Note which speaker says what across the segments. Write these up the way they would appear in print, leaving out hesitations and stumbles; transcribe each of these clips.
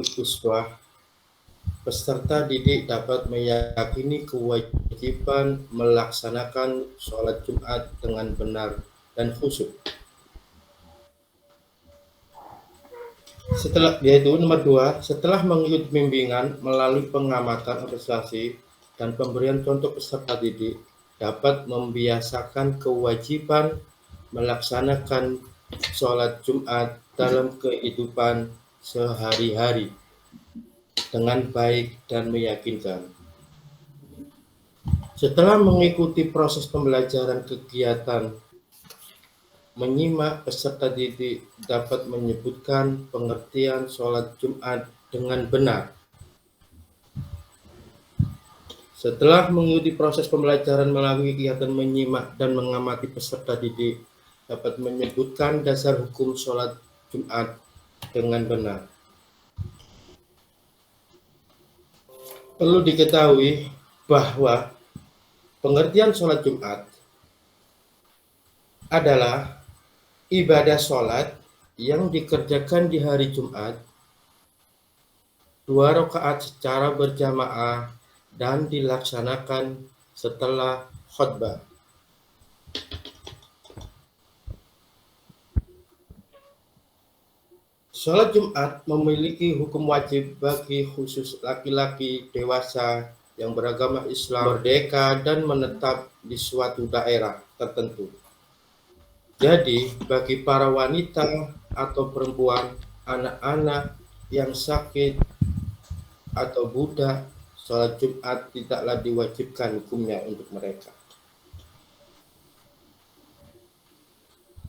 Speaker 1: uswah, peserta didik dapat meyakini kewajiban melaksanakan sholat Jumat dengan benar dan khusyuk. Yaitu nomor 2, setelah mengikuti bimbingan melalui pengamatan prestasi dan pemberian contoh peserta didik dapat membiasakan kewajiban melaksanakan sholat Jumat dalam kehidupan sehari-hari dengan baik dan meyakinkan. Setelah mengikuti proses pembelajaran kegiatan menyimak, peserta didik dapat menyebutkan pengertian sholat Jumat dengan benar. Setelah mengikuti proses pembelajaran melalui kegiatan menyimak dan mengamati, peserta didik dapat menyebutkan dasar hukum sholat Jumat dengan benar. Perlu diketahui bahwa pengertian sholat Jumat adalah ibadah sholat yang dikerjakan di hari Jumat 2 rakaat secara berjamaah dan dilaksanakan setelah khutbah. Sholat Jumat memiliki hukum wajib bagi khusus laki-laki dewasa yang beragama Islam, merdeka, dan menetap di suatu daerah tertentu. Jadi, bagi para wanita atau perempuan, anak-anak yang sakit atau budak, sholat Jumat tidaklah diwajibkan hukumnya untuk mereka.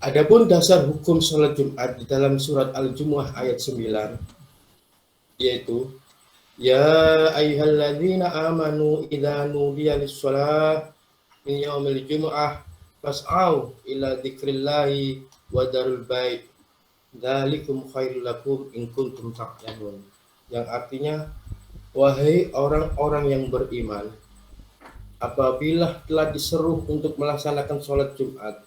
Speaker 1: Adapun dasar hukum sholat Jumat di dalam surat Al-Jumu'ah ayat 9, yaitu ya ayyuhalladzina amanu idza nudiya lis-shalah min yaumil jumu'ah fas'au ila dzikrillahi wa darul bai' dzalikum khairul lakum in kuntum ta'lamun. Yang artinya, wahai orang-orang yang beriman, apabila telah diseru untuk melaksanakan sholat Jumat,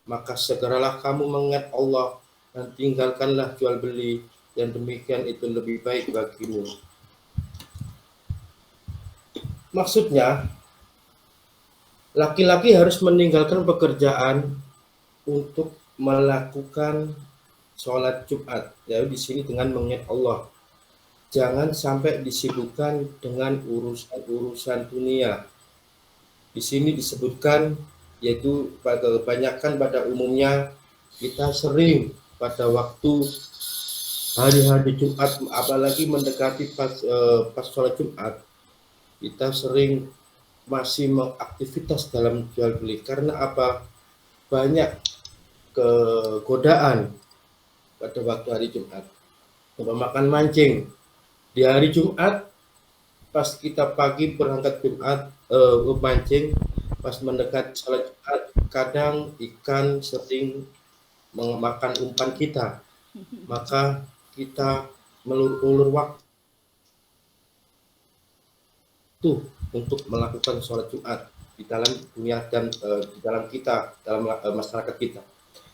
Speaker 1: maka segeralah kamu mengingat Allah dan tinggalkanlah jual beli, dan demikian itu lebih baik bagimu. Maksudnya, laki-laki harus meninggalkan pekerjaan untuk melakukan sholat Jumat, yaitu di sini dengan mengingat Allah. Jangan sampai disibukkan dengan urusan dunia. Di sini disebutkan, yaitu kebanyakan pada umumnya kita sering pada waktu hari-hari Jumat, apalagi mendekati pas sholat Jumat, kita sering masih mengaktivitas dalam jual beli. Karena apa? Banyak kegodaan pada waktu hari Jumat. Makan mancing di hari Jumat, pas kita pagi berangkat Jumat mancing, pas mendekat sholat Jumat, kadang ikan sering memakan umpan kita, maka kita melulur waktu untuk melakukan sholat Jumat di dalam dunia dan di dalam kita, dalam masyarakat kita.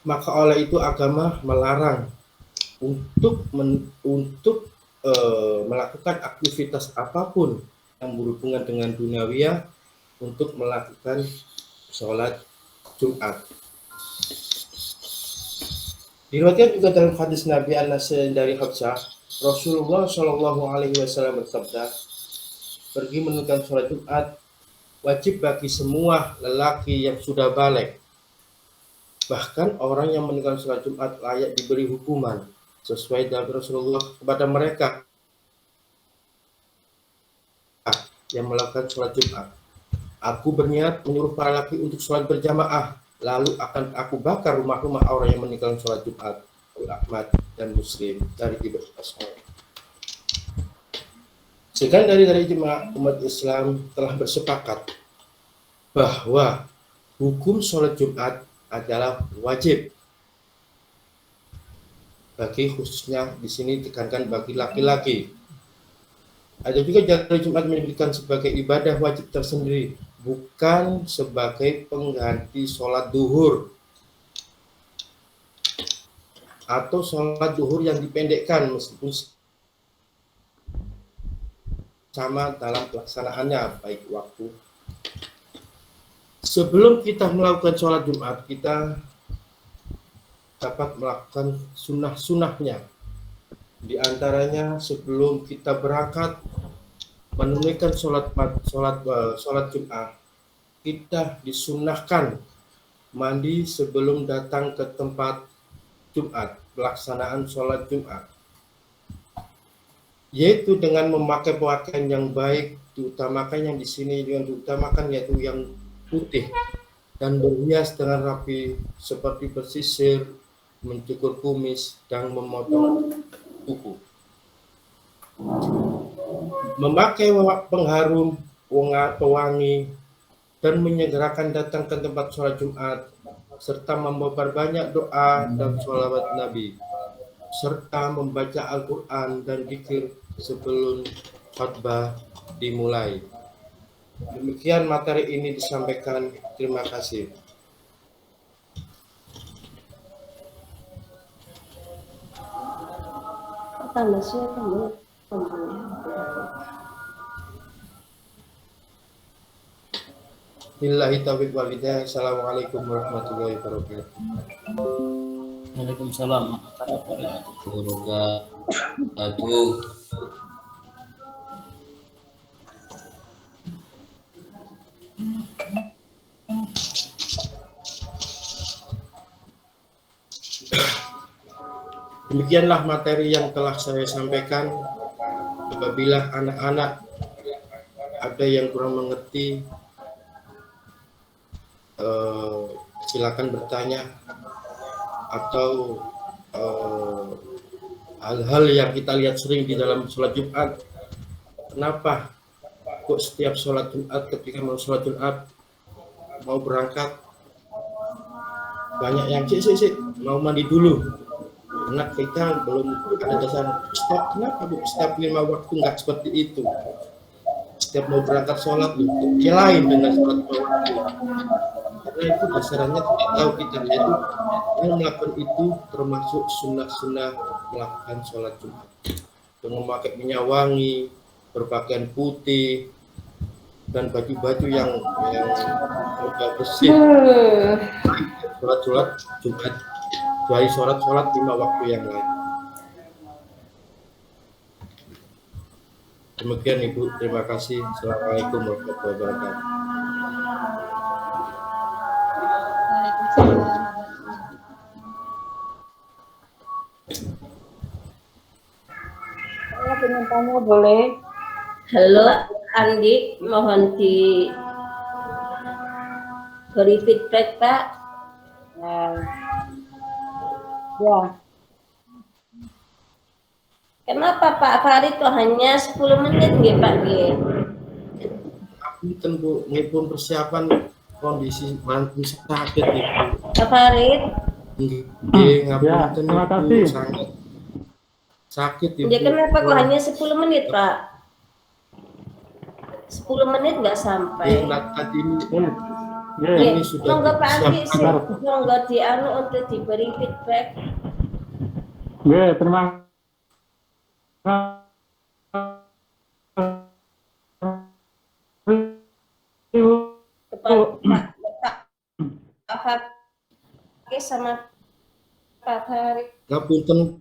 Speaker 1: Maka oleh itu agama melarang untuk melakukan aktivitas apapun yang berhubungan dengan duniawiyah untuk melakukan sholat Jumat. Diriwayatkan juga dalam hadis Nabi Anas dari Hafsah, Rasulullah Shallallahu Alaihi Wasallam bersabda, pergi menunaikan sholat Jumat wajib bagi semua lelaki yang sudah balik. Bahkan orang yang meninggalkan sholat Jumat layak diberi hukuman sesuai dari Rasulullah kepada mereka yang melakukan sholat Jumat. Aku berniat menyuruh para laki untuk sholat berjamaah, lalu akan aku bakar rumah-rumah orang yang meninggalkan sholat Jumat. Ahmad dan Muslim dari Ibnu Mas'ud. Sekian dari ijma' umat Islam telah bersepakat bahwa hukum sholat Jumat adalah wajib, bagi khususnya di sini ditekankan bagi laki-laki. Ada juga dari Jumat menyebutkan sebagai ibadah wajib tersendiri, bukan sebagai pengganti sholat duhur atau sholat duhur yang dipendekkan, meskipun sama dalam pelaksanaannya, baik waktu. Sebelum kita melakukan sholat Jumat, kita dapat melakukan sunnah-sunnahnya. Di antaranya sebelum kita berangkat menunaikan sholat Jumat, kita disunnahkan mandi sebelum datang ke tempat Jumat, pelaksanaan sholat Jumat, yaitu dengan memakai pakaian yang baik, diutamakan yang di sini dengan diutamakan yaitu yang putih dan berhias dengan rapi seperti bersisir, mencukur kumis, dan memotong kuku. Memakai pengharum, pewangi, dan menyegerakan datang ke tempat sholat Jumat, serta membawa banyak doa dan sholawat Nabi, serta membaca Al-Quran dan zikir sebelum khutbah dimulai. Demikian materi ini disampaikan. Terima kasih. Billahi taufiq wal hidayah. Assalamualaikum warahmatullahi wabarakatuh.
Speaker 2: Waalaikumsalam warahmatullahi wabarakatuh.
Speaker 1: Demikianlah materi yang telah saya sampaikan. Apabila anak-anak ada yang kurang mengerti, silakan bertanya, atau hal-hal yang kita lihat sering di dalam sholat Jumat. Kenapa kok setiap sholat Jumat, ketika mau sholat Jumat, mau berangkat, banyak yang mau mandi dulu. Karena kita belum ada dasar stop. Kenapa Bu? Setiap 5 waktu nggak seperti itu. Setiap mau berangkat sholat, lain dengan sholat waktu. Karena itu dasarnya tidak tahu kita, yaitu yang melakukan itu termasuk sunnah-sunnah melakukan sholat Jumat. Dengan memakai minyak wangi, berpakaian putih, dan baju-baju yang bersih. Sholat Jumat, dari sholat 5 waktu yang lain. Demikian Ibu, terima kasih. Assalamualaikum warahmatullahi wabarakatuh.
Speaker 3: Saya ingin tanya boleh?
Speaker 4: Halo Andi, mohon beri feedback Pak.
Speaker 3: Ya.
Speaker 4: Kenapa Pak Farid kok hanya 10 menit nggih Pak nggih?
Speaker 1: Punten Bu, ngipun persiapan kondisi mantu sakit Ibu.
Speaker 4: Pak Farid,
Speaker 1: Nggih, ngapunten
Speaker 5: terima
Speaker 1: Ibu,
Speaker 5: kasih.
Speaker 1: sangat sakit Ibu.
Speaker 4: ya kenapa kok hanya 10 menit Pak? 10 menit nggak sampai.
Speaker 1: Tadi
Speaker 4: Nggih,
Speaker 1: ini sudah
Speaker 4: monggo Pak Andi sih,
Speaker 1: disiapkan.
Speaker 4: monggo dianu untuk diberi feedback.
Speaker 5: Nggih, terima kasih.
Speaker 4: Kepada Pak Farid sama Pak Farid.
Speaker 1: Ngapunten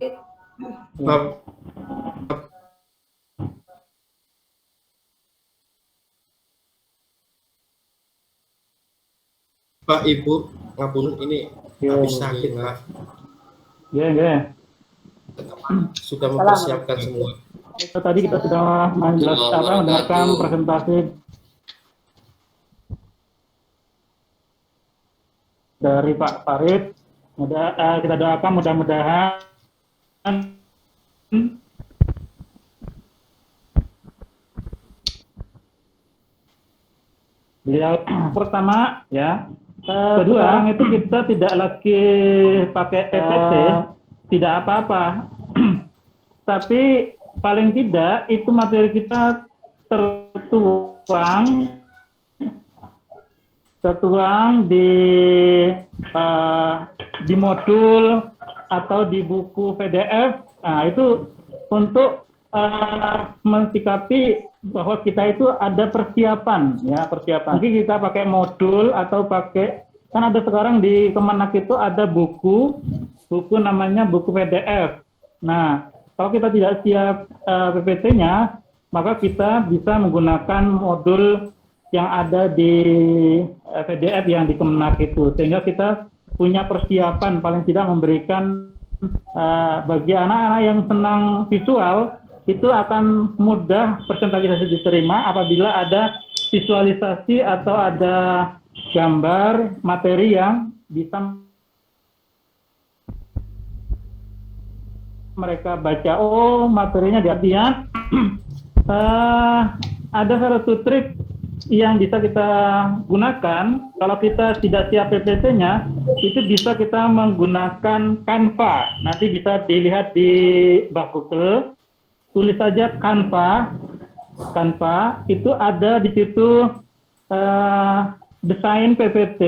Speaker 1: Pak Ibu, ngapunten ini habis sakit Pak.
Speaker 5: Nggih.
Speaker 1: Sudah mempersiapkan semua.
Speaker 5: Tadi kita sudah mendengarkan presentasi dari Pak Farid. Kita doakan mudah-mudahan beliau pertama ya. Kedua itu kita tidak lagi pakai PPT, tidak apa-apa. Tapi paling tidak itu materi kita tertuang di modul atau di buku PDF. Nah, itu untuk mensikapi bahwa kita itu ada persiapan, ya persiapan. Mungkin kita pakai modul atau pakai, kan ada sekarang di Kemenak itu ada buku namanya buku PDF. Nah, kalau kita tidak siap PPT-nya, maka kita bisa menggunakan modul yang ada di PDF yang di Kemenak itu, sehingga kita punya persiapan paling tidak memberikan bagi anak-anak yang senang visual itu akan mudah presentasi diterima apabila ada visualisasi atau ada gambar materi yang bisa mereka baca. Oh, materinya di artian ada satu trik yang bisa kita gunakan kalau kita tidak siap PPT-nya, itu bisa kita menggunakan Canva. Nanti bisa dilihat di bak Google, tulis saja Canva. Canva itu ada di situ desain PPT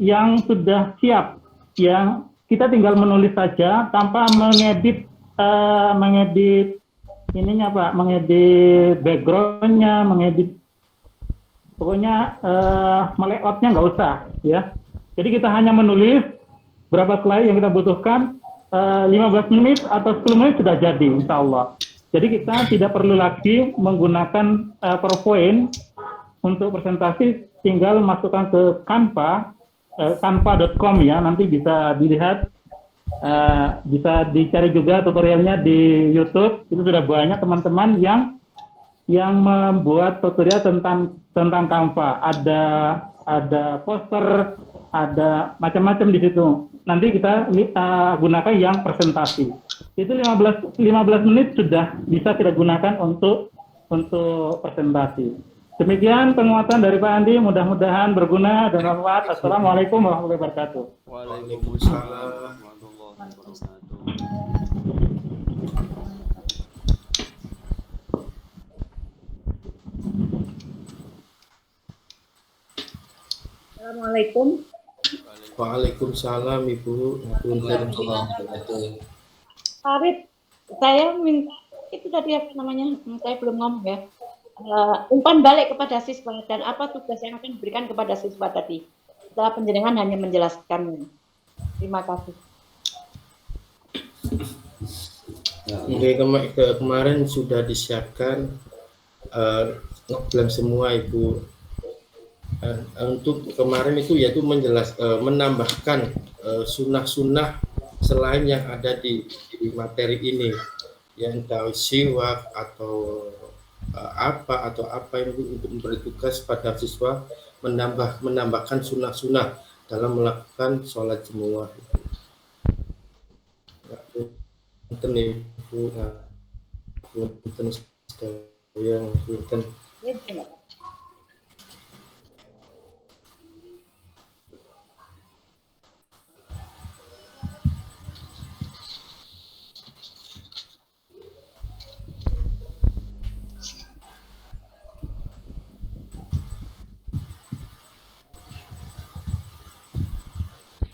Speaker 5: yang sudah siap, yang kita tinggal menulis saja tanpa mengedit ininya Pak, mengedit background-nya, mengedit pokoknya layout-nya nggak usah ya. Jadi kita hanya menulis berapa slide yang kita butuhkan, 15 menit atau 10 menit sudah jadi insya Allah. Jadi kita tidak perlu lagi menggunakan PowerPoint untuk presentasi, tinggal masukkan ke Canva, canva.com ya, nanti bisa dilihat, bisa dicari juga tutorialnya di YouTube. Itu sudah banyak teman-teman yang membuat tutorial tentang Canva. Ada poster, ada macam-macam di situ. Nanti kita gunakan yang presentasi. Itu 15 menit sudah bisa kita gunakan untuk presentasi. Demikian penguatan dari Pak Andi, mudah-mudahan berguna dan bermanfaat. Assalamualaikum warahmatullahi wabarakatuh.
Speaker 1: Waalaikumsalam warahmatullahi wabarakatuh.
Speaker 3: Assalamualaikum.
Speaker 1: Waalaikumsalam Ibu.
Speaker 3: Farid, saya minta itu tadi apa namanya? Saya belum ngomong ya. Umpan balik kepada siswa dan apa tugas yang akan diberikan kepada siswa tadi. Setelah penjenengan hanya menjelaskan. Terima kasih.
Speaker 1: Kemarin sudah disiapkan ngeblend semua Ibu. Untuk kemarin itu yaitu menambahkan sunnah-sunnah selain yang ada di materi ini, yang tahu siwak atau apa yang untuk memberi tugas pada siswa menambahkan sunnah-sunnah dalam melakukan sholat Jumat. Punten Ibu, punten sekalian, punten.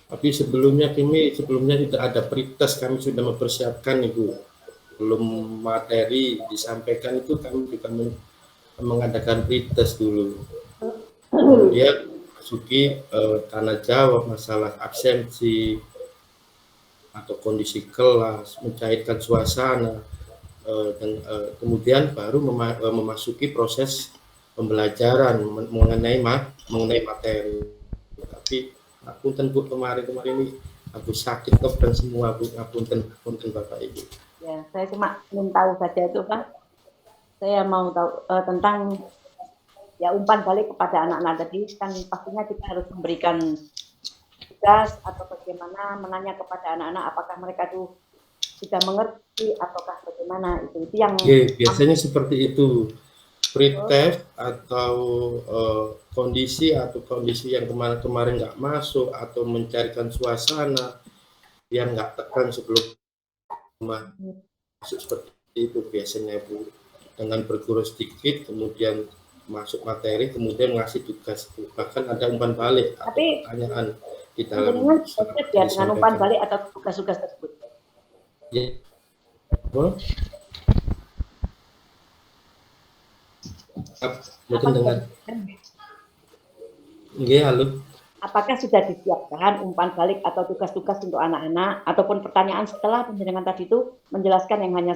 Speaker 1: Tapi sebelumnya tidak ada pretest, kami sudah mempersiapkan Ibu. Belum materi disampaikan itu kami juga mengadakan pretest dulu. Kemudian masuki tanya jawab masalah absensi atau kondisi kelas, mencairkan suasana, dan kemudian baru memasuki proses pembelajaran mengenai materi. Tapi ngapunten Bu, kemarin ini aku sakit dan semua Bu, ngapunten Bapak Ibu.
Speaker 3: Ya, saya cuma ingin tahu saja itu Pak. Saya mau tahu tentang ya umpan balik kepada anak-anak tadi, kan pastinya kita harus memberikan tugas atau bagaimana menanya kepada anak-anak apakah mereka itu sudah mengerti ataukah bagaimana itu yang
Speaker 1: biasanya seperti itu. Pretest atau kondisi yang kemarin nggak masuk atau mencarikan suasana yang nggak tekan sebelum masuk, seperti itu biasanya Bu, dengan berguru sedikit kemudian masuk materi kemudian ngasih tugas, bahkan ada umpan balik atau pertanyaan di dalam
Speaker 3: dengan umpan balik atau tugas-tugas tersebut.
Speaker 1: Ya. Mboten dengar. Nggih, halo.
Speaker 3: Apakah sudah disiapkan umpan balik atau tugas-tugas untuk anak-anak ataupun pertanyaan setelah penjenengan tadi itu menjelaskan yang hanya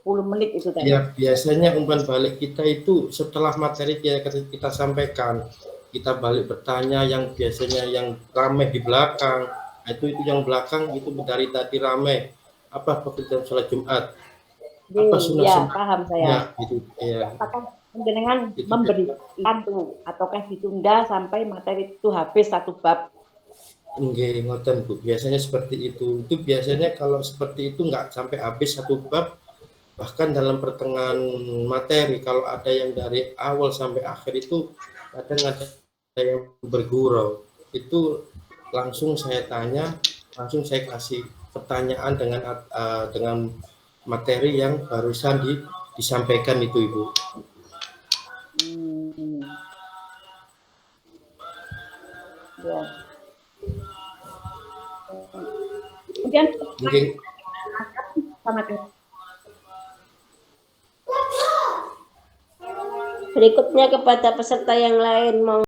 Speaker 3: 10 menit itu tadi?
Speaker 1: Ya, biasanya umpan balik kita itu setelah materi kita sampaikan, kita balik bertanya yang biasanya yang ramai di belakang. Nah, itu yang belakang itu dari tadi ramai. Apa pekerjaan sholat Jumat? Apa
Speaker 3: Ya, paham saya.
Speaker 1: Ya, gitu. Ya.
Speaker 3: Apakah penjenengan memberikan tuh ataukah ditunda sampai materi itu habis satu bab?
Speaker 1: Nggih, ngoten Bu. Biasanya seperti itu. Itu biasanya kalau seperti itu nggak sampai habis satu bab, bahkan dalam pertengahan materi kalau ada yang dari awal sampai akhir itu kadang ada yang bergurau. Itu langsung saya tanya, langsung saya kasih pertanyaan dengan materi yang barusan disampaikan itu Ibu.
Speaker 3: Ya. Kemudian sama
Speaker 4: Berikutnya kepada peserta yang lain mau